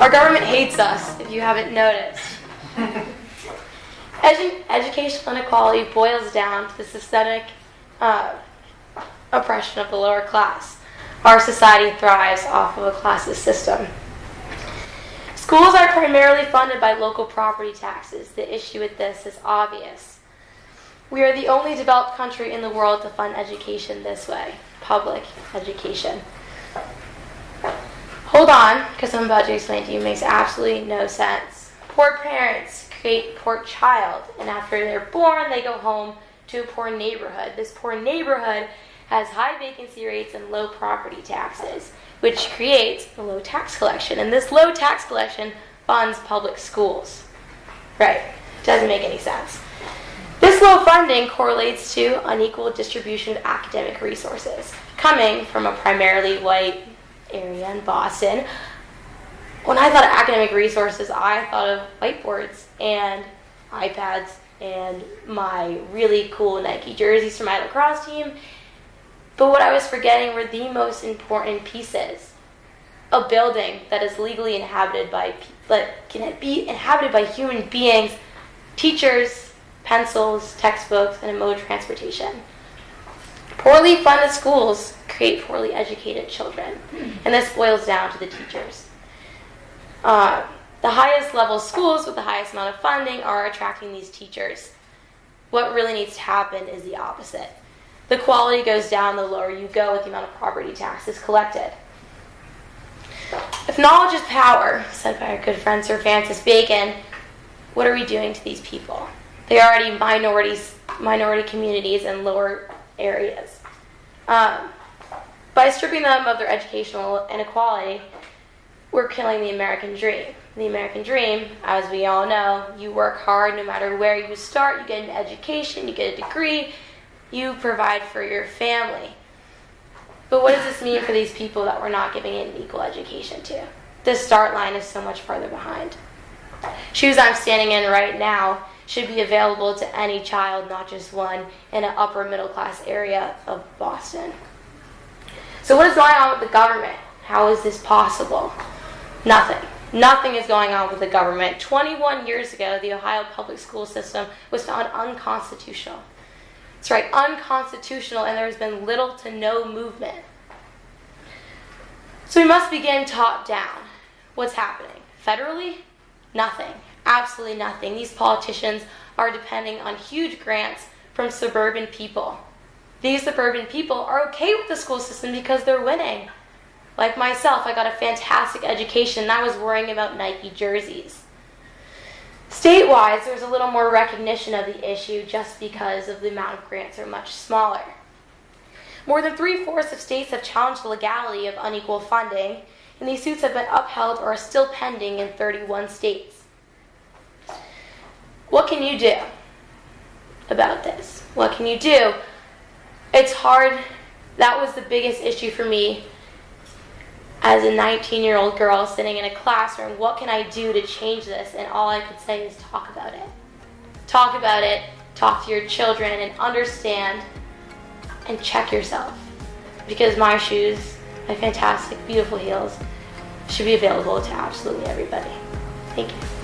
Our government hates us, if you haven't noticed. Educational inequality boils down to the systemic oppression of the lower class. Our society thrives off of a classist system. Schools are primarily funded by local property taxes. The issue with this is obvious. We are the only developed country in the world to fund education this way, public education. Hold on, because I'm about to explain to you. It makes absolutely no sense. Poor parents create a poor child, and after they're born, they go home to a poor neighborhood. This poor neighborhood has high vacancy rates and low property taxes, which creates a low tax collection. And this low tax collection funds public schools. Right. Doesn't make any sense. This low funding correlates to unequal distribution of academic resources. Coming from a primarily white area in Boston, when I thought of academic resources, I thought of whiteboards and iPads and my really cool Nike jerseys for my lacrosse team. But what I was forgetting were the most important pieces. A building that is legally inhabited by, that can be inhabited by human beings, teachers, pencils, textbooks, and a mode of transportation. Poorly funded schools create poorly educated children, and this boils down to the teachers. The highest level schools with the highest amount of funding are attracting these teachers. What really needs to happen is the opposite. The quality goes down the lower you go with the amount of property taxes collected. If knowledge is power, said by our good friend Sir Francis Bacon, what are we doing to these people? They are already minority communities in lower areas. By stripping them of their educational inequality, we're killing the American dream. The American dream, as we all know, you work hard no matter where you start, you get an education, you get a degree, you provide for your family. But what does this mean for these people that we're not giving an equal education to? The start line is so much farther behind. Shoes I'm standing in right now should be available to any child, not just one, in an upper middle class area of Boston. So what is going on with the government? How is this possible? Nothing. Nothing is going on with the government. 21 years ago, the Ohio public school system was found unconstitutional. That's right, unconstitutional, and there has been little to no movement. So we must begin top down. What's happening? Federally? Nothing. Absolutely nothing. These politicians are depending on huge grants from suburban people. These suburban people are okay with the school system because they're winning. Like myself, I got a fantastic education and I was worrying about Nike jerseys. Statewide, there's a little more recognition of the issue just because of the amount of grants are much smaller. More than 3/4 of states have challenged the legality of unequal funding, and these suits have been upheld or are still pending in 31 states. What can you do about this? What can you do? It's hard. That was the biggest issue for me as a 19-year-old girl sitting in a classroom. What can I do to change this? And all I could say is talk about it. Talk about it, talk to your children, and understand and check yourself. Because my shoes, my fantastic, beautiful heels, should be available to absolutely everybody. Thank you.